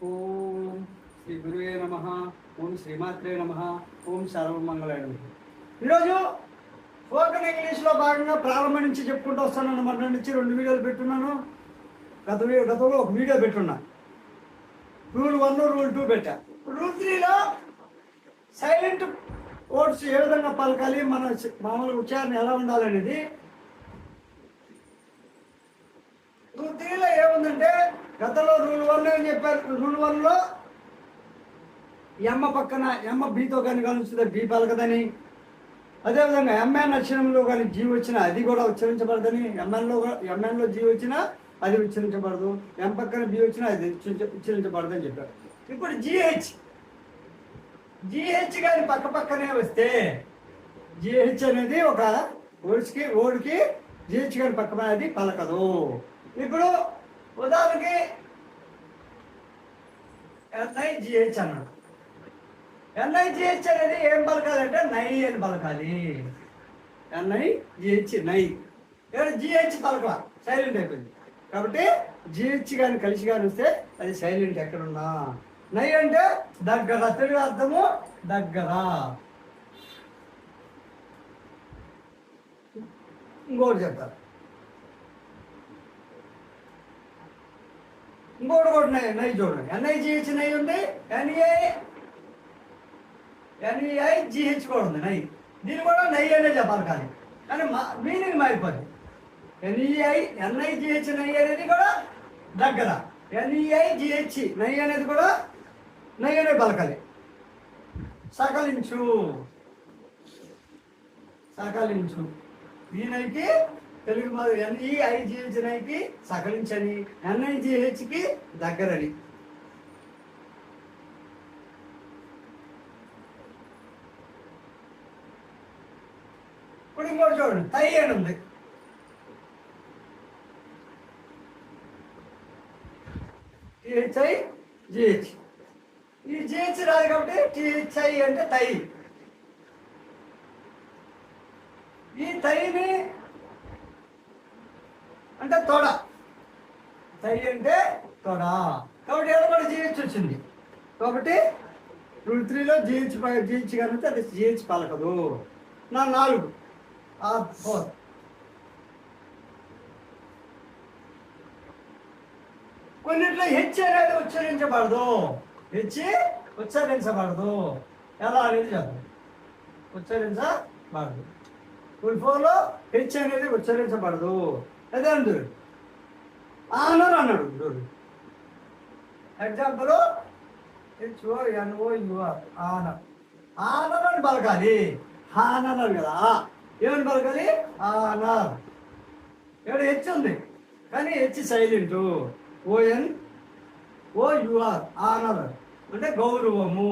ఓం శ్రీ గురువే నమ. ఓం శ్రీమాత్రే నమ. ఓం సర్వమంగళాయ నమ. ఈరోజు స్పోకెన్ ఇంగ్లీష్లో భాగంగా ప్రారంభం నుంచి చెప్పుకుంటూ వస్తున్నాను. మన నుంచి 2 వీడియోలు పెట్టున్నాను. గతంలో ఒక వీడియో పెట్టున్నా. రూల్ 1, రూల్ 2 పెట్టా. రూల్ 3లో సైలెంట్ వర్డ్స్ ఏ విధంగా పలకాలి, మన మామూలు ఉచ్చారణ ఎలా ఉండాలనేది. రూల్ 3లో ఏముందంటే, గతంలో రూల్ 1 ఏం చెప్పారు. రూల్ 1లో ఎమ్మ పక్కన ఎమ్మ బీతో కానీ కలుస్తుంది, బీ పలకదని. అదేవిధంగా ఎంఎన్ అక్షరంలో కానీ జీ వచ్చినా అది కూడా ఉచ్చరించబడదని. ఎంఎన్లో జీ వచ్చినా అది ఉచ్చరించబడదు. ఎం పక్కన బి వచ్చినా అది ఉచ్చరించబడదని చెప్పారు. ఇప్పుడు జిహెచ్ కానీ పక్క పక్కనే వస్తే, జిహెచ్ అనేది ఒక ఓడికి జిహెచ్ కానీ పక్క అది పలకదు. ఇప్పుడు ఉదాహరణకి ఎన్ఐజిహెచ్ అన్నాడు. ఎన్ఐజిహెచ్ అనేది ఏం పలకాలంటే నై అని పలకాలి. ఎన్ఐజిహెచ్ నై. ఇక్కడ జిహెచ్ పలకల, సైలెంట్ అయిపోయింది. కాబట్టి జిహెచ్ కానీ కలిసి కానీ వస్తే అది సైలెంట్ ఎక్కడున్నా. నై అంటే దగ్గర, తెలుగు అర్థము దగ్గర. ఇంకోటి చెప్తారు, ఇంకోటి కూడా నై చూడండి. ఎన్ఐజిహెచ్ నై ఉంది, ఎన్ఈఐజిహెచ్ కూడా ఉంది నై. దీన్ని కూడా నై అనే చెప్పాలి, కానీ మీనింగ్ మారిపోద్ది. ఎన్ఐజిహెచ్ నై అనేది కూడా దగ్గర, ఎన్ఈఐజిహెచ్ నై అనేది కూడా నై అనే పలకాలి. సకలించు ఈ నైకి తెలుగు ఎన్ఈఐజిహెచ్ నైకి సకలించని, ఎన్ఐజిహెచ్కి దగ్గరని. ఇప్పుడు ఇంకోటి చూడండి, తై అని ఉంది. టిహెచ్ఐ జిహెచ్. ఈ జిహెచ్ రాదు కాబట్టి టిహెచ్ఐ అంటే తై. ఈ తైని అంటే తొడ. తై అంటే తొడ. కాబట్టి ఏదో కూడా జిహెచ్ వచ్చింది. కాబట్టి రూల్ 3లో జిహెచ్ కనుక అది జిహెచ్ పలకదు. 4 4 కొన్నిట్లో హెచ్ అనేది ఉచ్చరించబడదు. ఎలా అనేది చెప్పదు, ఉచ్చరించబడదు. రూల్ 4లో హెచ్ అనేది ఉచ్చరించబడదు. అదే అందు ఆనర్ అన్నాడు. Example HONOUR honour. ఆనర్ అని పలకాలి. హానర్ అని కదా, ఏమని పలకాలి? ఆనర్. ఇక్కడ హెచ్ ఉంది కానీ హెచ్ సైలెంట్. ONOUR ఆనర్ అంటే గౌరవము.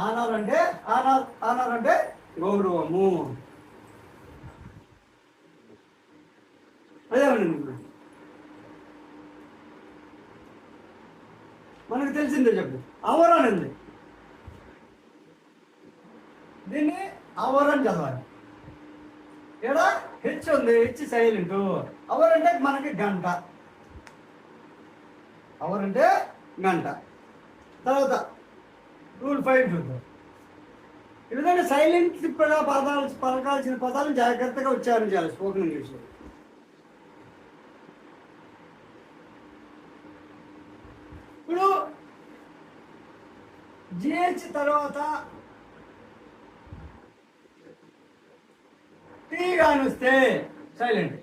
ఆనర్ అంటే గౌరవము. అదేమండి మనకు తెలిసిందే చెప్పు. అవర్ అని ఉంది, దీన్ని అవర్ అని చదవాలి. ఇక్కడ హెచ్ ఉంది, హెచ్ సైలెంట్. అవర్ అంటే మనకి గంట. తర్వాత రూల్ 5 చూద్దాం. ఈ విధంగా సైలెంట్ పలకాల్సిన పదాలను జాగ్రత్తగా ఉచ్చారించాలి స్పోకెన్ ఇంగ్లీష్లో. ఇప్పుడు జిహెచ్ తర్వాత టీ గాని వస్తే సైలెంట్.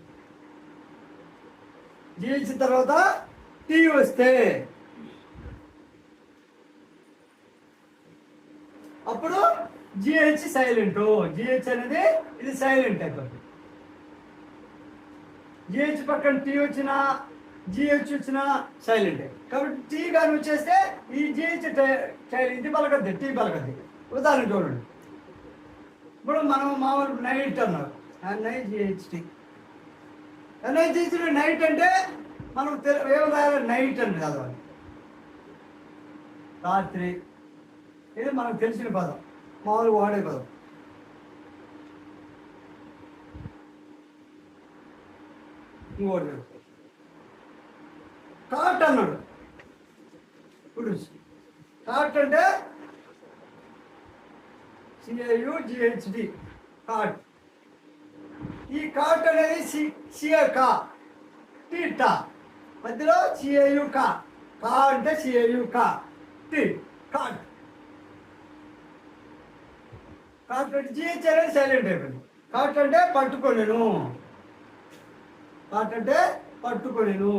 జిహెచ్ తర్వాత టీ వస్తే అప్పుడు జిహెచ్ సైలెంట్. జిహెచ్ అనేది ఇది సైలెంట్ అయిపోతుంది. జిహెచ్ పక్కన టీ వచ్చినా జిహెచ్ వచ్చినా సైలెంట్. కాబట్టి టీ కానీ వచ్చేస్తే ఈ జిహెచ్ ఇది పలకద్ది, టీ పలకద్ది. ఉదాహరణ చూడండి. ఇప్పుడు మనం మామూలు నైట్ అన్నారు, NIGHT. నైట్ అంటే మనం ఏమన్నా నైట్ అని చదవాలి. రాత్రి ఇది మనకు తెలిసిన పదం, మామూలు వాడే పదం. ఇంకోటి కాట్ అన్నాడు. ఇప్పుడు కాట్ అంటే CAUGHD కాట్. ఈ కాట్ అనేది కా టీటా మధ్యలో CAU కా అంటే CAU కా టీ కాట్. కాట్ అంటే GH అనేది సైలెంట్ అయిపోయింది. కాట్ అంటే పట్టుకోలేను. కాట్ అంటే పట్టుకోలేను.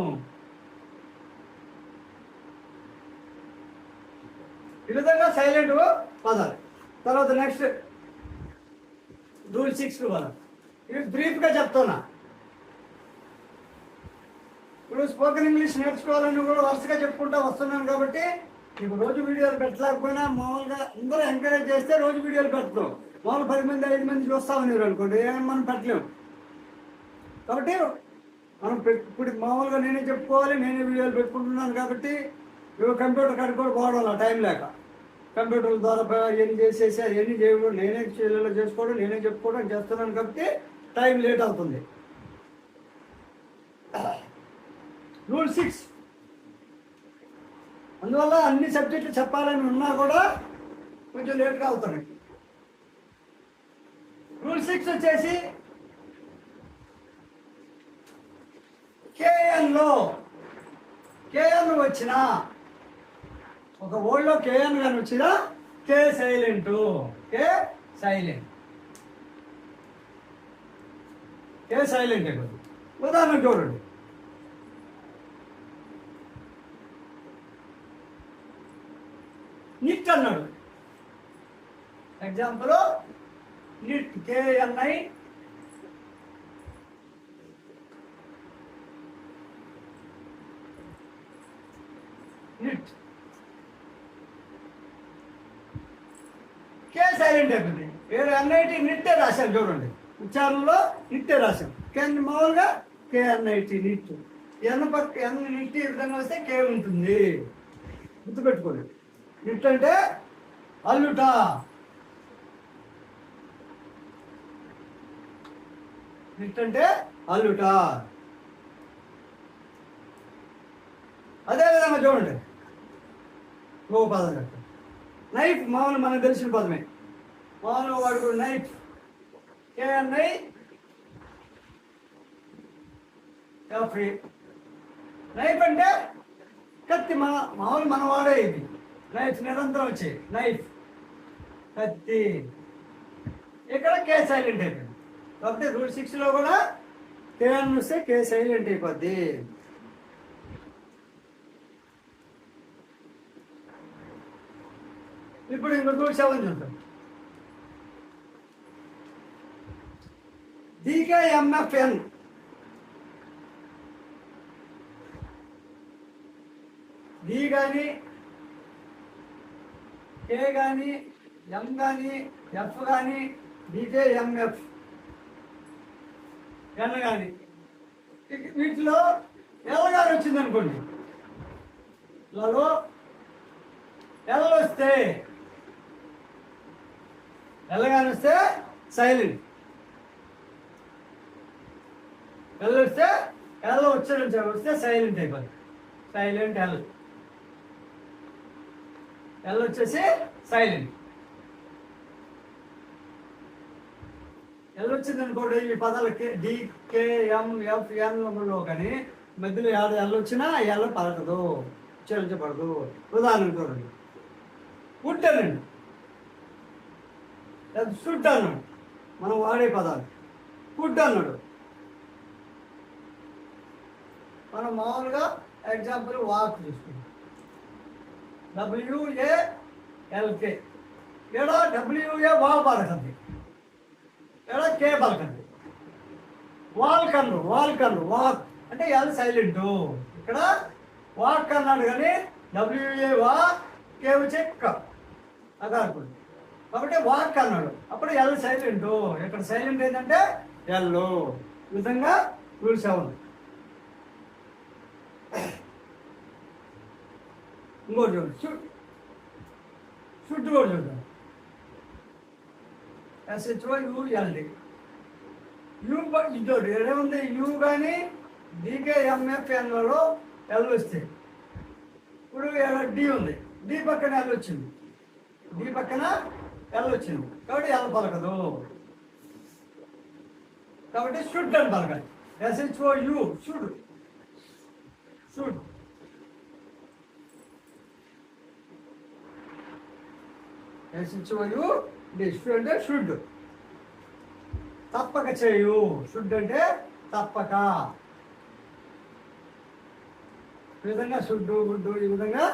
ఈ విధంగా సైలెంట్ పదాలు. తర్వాత నెక్స్ట్ రూల్ 6 పదాలు. ఇవి బ్రీఫ్గా చెప్తున్నా. ఇప్పుడు స్పోకెన్ ఇంగ్లీష్ నేర్చుకోవాలని కూడా వరుసగా చెప్పుకుంటూ వస్తున్నాను కాబట్టి మీకు రోజు వీడియోలు పెట్టలేకపోయినా మామూలుగా అందరూ ఎంకరేజ్ చేస్తే రోజు వీడియోలు పెడతాం. మామూలు 10 మంది 5 మంది చూస్తా ఉన్నారు అనుకోండి, ఏమైనా మనం పెట్టలేము. కాబట్టి మనం ఇప్పుడు మామూలుగా నేనే చెప్పుకోవాలి, నేనే వీడియోలు పెట్టుకుంటున్నాను కాబట్టి ఇవి కంప్యూటర్ కాడికి కూడా పోవడం టైం లేక కంప్యూటర్ల ద్వారా అవన్నీ చేసేసి అవన్నీ చేయడం, నేనే చెల్లెలో చేసుకోవడం, నేనే చెప్పుకోవడం చేస్తున్నాను కాబట్టి టైం లేట్ అవుతుంది. రూల్ 6 అందువల్ల అన్ని సబ్జెక్టులు చెప్పాలని ఉన్నా కూడా కొంచెం లేట్గా అవుతున్నాయి. రూల్ 6 వచ్చేసి కేఎన్లో కేఎన్ వచ్చినా, ఒక వర్డ్లో కేఎన్ కానీ వచ్చినా K silent. K silent. K silent అయిపోతుంది. ఉదాహరణ చూడండి. నిట్ అన్నాడు. Example knit KNI knit. K silent అయిపోయింది. వేరే NIT నిట్టే రాశాను చూడండి. ఉచ్చారణలో నిట్టే రాశాం. మామూలుగా KNIT నిట్. ఎన్ నిట్ ఈ విధంగా వస్తే కే ఉంటుంది. గుర్తుపెట్టుకోండి. నిట్ అంటే అల్లుట. నిట్ అంటే అల్లుట. అదేవిధంగా చూడండి ఇంకో పదం చెప్తాను. నైఫ్ మామూలు మనకు తెలిసిన పదమే. మామూలు వాడు నైఫ్ KNI నైఫ్ అంటే కత్తి. మామూలు మన వాడే ఇది. నైఫ్ నిరంతరం వచ్చే నైఫ్ కత్తి. ఇక్కడ కే సైలెంట్ అయిపోయింది. కాకపోతే రూల్ 6లో కూడా KN వస్తే కే సైలెంట్ అయిపోద్ది. ఇప్పుడు ఇంకో రూల్ 7 చూద్దాం. DKMFN డి కానీ కే కానీ ఎం కానీ ఎఫ్ కానీ DKMF ఎన్ కానీ వీటిలో ఎల్లగాని వచ్చింది అనుకోండి. ఇలాలో ఎల్ వస్తే ఎల్లగాని వస్తే సైలెంట్. ఎల్ వస్తే ఎల్ వస్తే సైలెంట్ అయిపోతుంది. సైలెంట్ ఎల్ వచ్చేసి సైలెంట్. ఎల్ వచ్చింది అనుకోండి. ఈ పదాలకి DKMFNలో కానీ మధ్యలో ఎల్ వచ్చినా ఎల్ పలకదు, ఉచ్చరించబడదు. ఉదాహరణ చూడండి. ఫుడ్ అనండి, ఫుడ్ అన్నాడు. మనం వాడే పదాలు. ఫుడ్ అన్నాడు. మనం మామూలుగా ఎగ్జాంపుల్ వాక్ చూసుకుంటాం. WALK. ఇక్కడ WA వా పలకండి, ఇక్కడ కే పలకండి. వాక్ వాక్ అంటే ఎల్ సైలెంట్. ఇక్కడ వాక్ అన్నాడు కానీ WA వా కే చెక్ అదా అనుకోండి. కాబట్టి వాక్ అన్నాడు, అప్పుడు ఎల్ సైలెంట్. ఇక్కడ సైలెంట్ ఏంటంటే ఎల్. ఈ విధంగా రూల్ 7. ఇంకోటి చూడండి. షుడ్ కూడా చూద్దాం. SHOULD. యూ ఇద్దరు ఏముంది. యూ కానీ DKMFNలో ఎల్ వస్తే ఇప్పుడు డి ఉంది, డి పక్కన ఎల్ వచ్చింది, డి పక్కన ఎల్ వచ్చింది కాబట్టి ఎల్ పలకదు. కాబట్టి షుడ్ అని పలకాలి. SHOU should, should. SHOU D should అంటే షుడ్, తప్పక చేయు. షుడ్ అంటే తప్పక. ఈ విధంగా షుడ్డు గుడ్డు ఈ విధంగా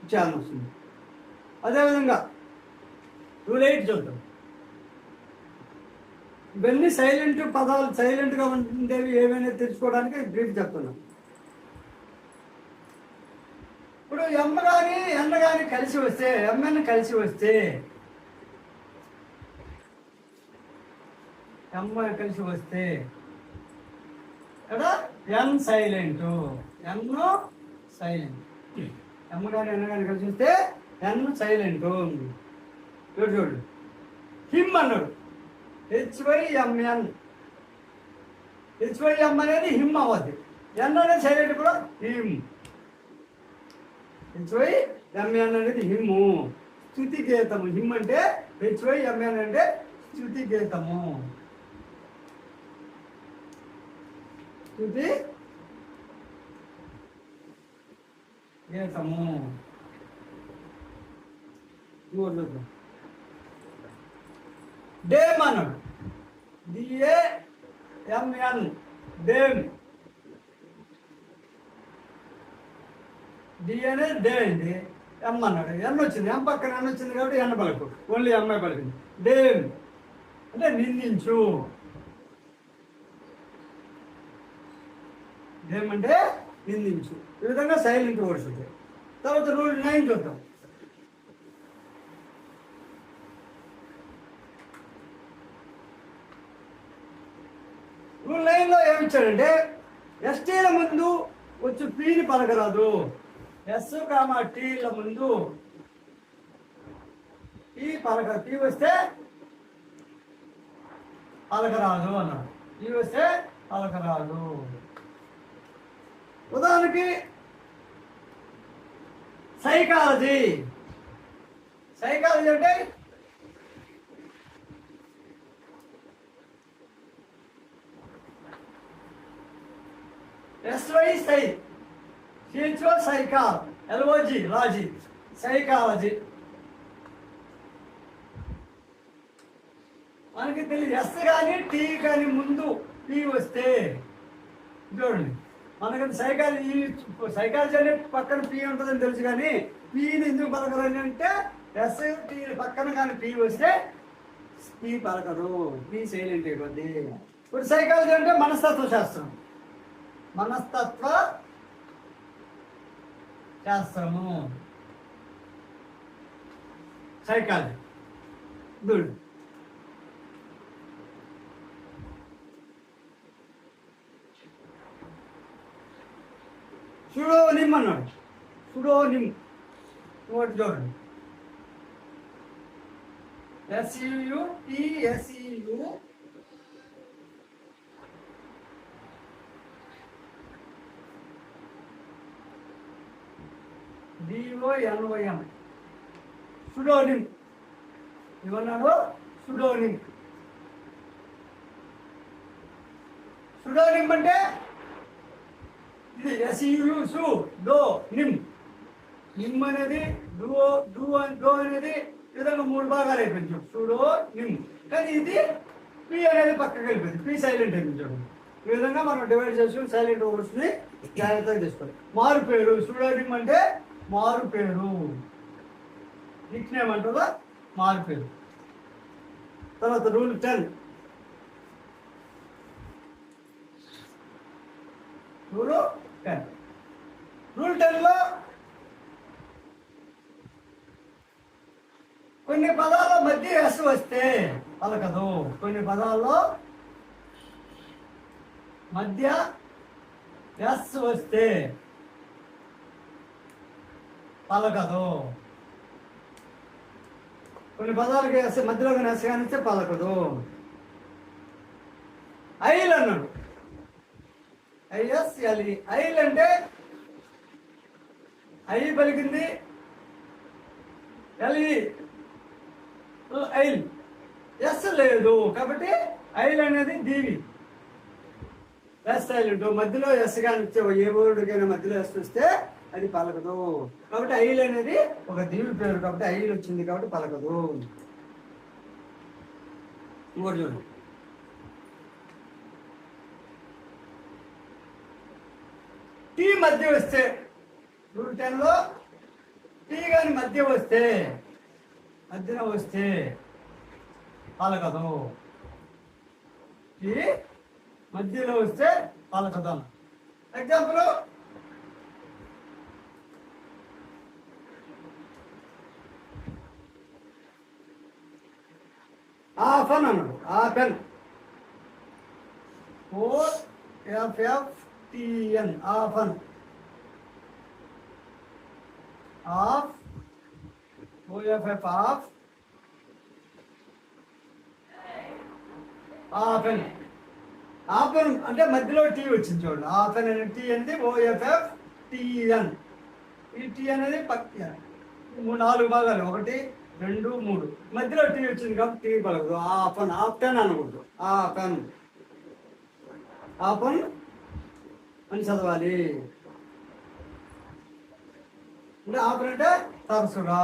ఉచ్చారణ వస్తుంది. అదేవిధంగా రూల్ 8 చూద్దాం. ఇవన్నీ సైలెంట్ పదాలు, సైలెంట్గా ఉండేవి ఏమైనా తెలుసుకోవడానికి బ్రీఫ్ చెప్తున్నాం. ఇప్పుడు ఎమ్మ కానీ ఎన్న కానీ కలిసి వస్తే, ఎంఎన్ కలిసి వస్తే, ఎమ్మ కలిసి వస్తే ఇక్కడ ఎన్ సైలెంట్, ఎన్ సైలెంట్. ఎమ్మ కానీ ఎన్న కానీ కలిసి వస్తే ఎన్ సైలెంట్. చూడు హిమ్ అన్నాడు, HYMN. HYM అనేది హిమ్ అవ్వద్ది, ఎన్ అనేది సైలెంట్ కూడా హిమ్. HYMN అనేది హిమ్ము, స్తుతి గీతము. హిమ్ అంటే HYMN అంటే స్తుతి గీతము, స్తుతి గీతము. డేమ్ అన్నాడు, DAMN, డేమ్. డి అనేది డే అయింది, ఎమ్ అన్నాడు, ఎన్ వచ్చింది, ఎం పక్కన ఎన్ వచ్చింది కాబట్టి ఎన్న పలుకు, ఓన్లీ అమ్మాయి పలికింది. డేమ్ అంటే నిందించు, డేమ్ అంటే నిందించు. ఈ విధంగా సైలెంట్ వర్డ్స్ ఉంటాయి. తర్వాత రూల్ 9 చూద్దాం. రూల్ 9లో ఏమిచ్చాడంటే STల ముందు వచ్చి పీని పలకరాదు. S, Tల ముందు పీ పలకరాదు. పీ వస్తే పలకరాదు అన్నాడు, పీ వస్తే పలకరాదు. ఉదాహరణకి సైకాలజీ. సైకాలజీ అంటే SY సై, CHO సైకాల్, LOG లాజీ, సైకాలజీ. మనకి తెలియదు. ఎస్ కానీ టీ కానీ ముందు పీ వస్తే చూడండి, మనకి సైకాలజీ అనే పక్కన పీ ఉంటుందని తెలుసు, కానీ పీని ఎందుకు పలకరని అంటే ST పక్కన కానీ పీ వస్తే పీ పలకరు, పీ సైలెంట్ అయిపోద్ది. ఇప్పుడు సైకాలజీ అంటే మనస్తత్వ శాస్త్రం, మనస్తత్వ శాస్త్రము, సైకాలజీ. గుడ్. సుడోనిమ్ అన్నాడు, సుడోనిమ్. ఒకటి చూడండి, SUTSEU DONYM, సుడోనిమ్. ఇవన్నాడు సుడోనిమ్. సుడోనిమ్ అంటే ఇది SU సు డో నిమ్. నిమ్ అనేది డో అనేది ఈ విధంగా 3 భాగాలు అయిపోయింది. సుడో నిమ్. కానీ ఇది పి అనేది పక్కకి వెళ్ళిపోయింది, పి సైలెంట్ అయిపోయింది. ఈ విధంగా మనం డివైడ్ చేసుకుని సైలెంట్ వర్డ్స్ని జాగ్రత్తగా తీసుకోవాలి. మారు పేరు, సుడోనిమ్ అంటే మారు పేరు, నిక్ నేమ్ అంటుందా మారు పేరు. తర్వాత రూల్ 10. రూల్ 10లో కొన్ని పదాల మధ్య ఎస్ వస్తే పలకదు. కొన్ని పదాల్లో మధ్య ఎస్ వస్తే పలకదు. కొన్ని పదాలకి ఎస్ మధ్యలో కానీ ఎస్ కానిస్తే పలకదు. ఐల్ అన్నాడు, ISLE. ఐల్ అంటే ఐ పలికింది ఎల్ఈ ఐల్, ఎస్ లేదు కాబట్టి ఐల్ అనేది దీవి. ఎస్ సైలెంట్, మధ్యలో ఎస్ కానీ వచ్చే ఏ వర్డ్కైనా మధ్యలో ఎస్ వస్తే అది పలకదు. కాబట్టి ఐల్ అనేది ఒక దీవి పేరు కాబట్టి ఐల్ వచ్చింది కాబట్టి పలకదు. ఇంకోటి చూడండి, టీ మధ్య వస్తే రూల్ 10లో టీ కానీ మధ్య వస్తే మధ్యన వస్తే పలకదు. టీ మధ్యలో వస్తే పలకదు. ఎగ్జాంపుల్ ఆఫన్ అన్నాడు, often, OFFTN, often, of, OFF of, often. Often అంటే మధ్యలో టీ వచ్చింది చూడండి. ఆఫెన్ అనే టీ అనేది OFFTN. ఈ టీ అనేది పక్క 4 భాగాలు, 1 2 3, మధ్యలో టీ వచ్చింది కాబట్టి టీ పలకదు. ఆఫన్, ఆఫ్టన్ అనకూడదు. ఆఫన్, ఆఫన్ అని చదవాలి. అంటే ఆఫన్ అంటే తరచుగా.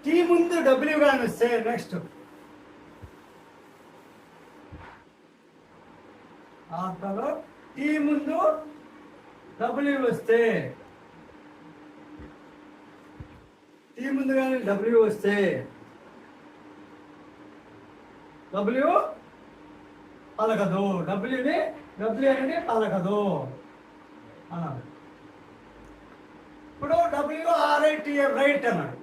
టీ ముందు డబ్ల్యూ కానీ వస్తే నెక్స్ట్ ఆఫ్టర్లో టీ ముందు డబ్ల్యూ వస్తే, టీ ముందు కానీ డబ్ల్యూ వస్తే డబ్ల్యూ పలకదు. డబ్ల్యూ అనేది పలకదు అన్నాడు. ఇప్పుడు WRIT రైట్ అన్నాడు.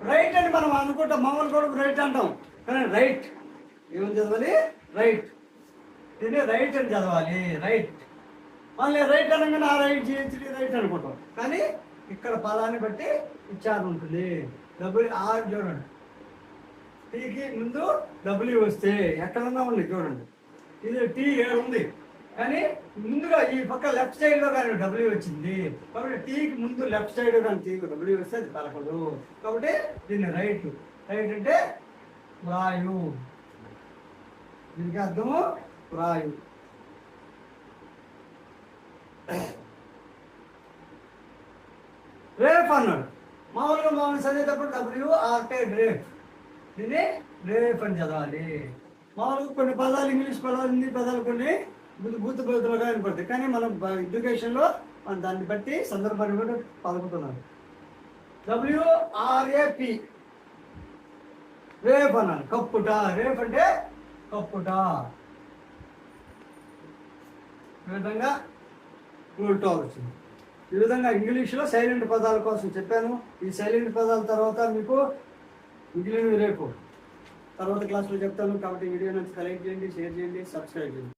రైట్ అని మనం అనుకుంటాం, మామూలు కూడా రైట్ అంటాం, కానీ రైట్ ఏమని చదవాలి? రైట్. దీన్ని రైట్ అని చదవాలి. రైట్ మళ్ళీ రైట్ అనగానే RIGHT రైట్ అనుకుంటాం, కానీ ఇక్కడ పదాన్ని బట్టి ఉచ్చారణ ఉంటుంది. WR చూడండి, టీకి ముందు డబ్ల్యూ వస్తే ఎక్కడన్నా ఉంది చూడండి. ఇది టీ ఉంది కానీ ముందుగా ఈ పక్క లెఫ్ట్ సైడ్లో కానీ డబ్ల్యూ వచ్చింది కాబట్టి టీకి ముందు లెఫ్ట్ సైడ్ కానీ టీకి డబ్ల్యూ వస్తే అది పలకదు. కాబట్టి దీన్ని రైట్. రైట్ అంటే వ్రాయు, దీనికి అర్థము వ్రాయు. రేప్ అన్నాడు. మామూలుగా చదివేటప్పుడు WRT రేప్, దీన్ని రేప్ అని చదవాలి. మామూలుగా కొన్ని పదాలు ఇంగ్లీష్ పదాలు, హిందీ పదాలు కొన్ని గుర్తుగా వినపడతాయి, కానీ మనం ఎడ్యుకేషన్లో మనం దాన్ని బట్టి సందర్భాన్ని కూడా పలుకుతున్నాం. WRAP రేప్ అన్నాను. కప్పుట, రేప్ అంటే కప్పుట. ఈ విధంగా ఉల్టా వచ్చింది. ఈ విధంగా ఇంగ్లీష్లో సైలెంట్ పదాల కోసం చెప్పాను. ఈ సైలెంట్ పదాల తర్వాత మీకు మిగిలినవి రేపు తర్వాత క్లాస్లో చెప్తాను. కాబట్టి వీడియో నచ్చితే లైక్ చేయండి, షేర్ చేయండి, సబ్స్క్రైబ్ చేయండి.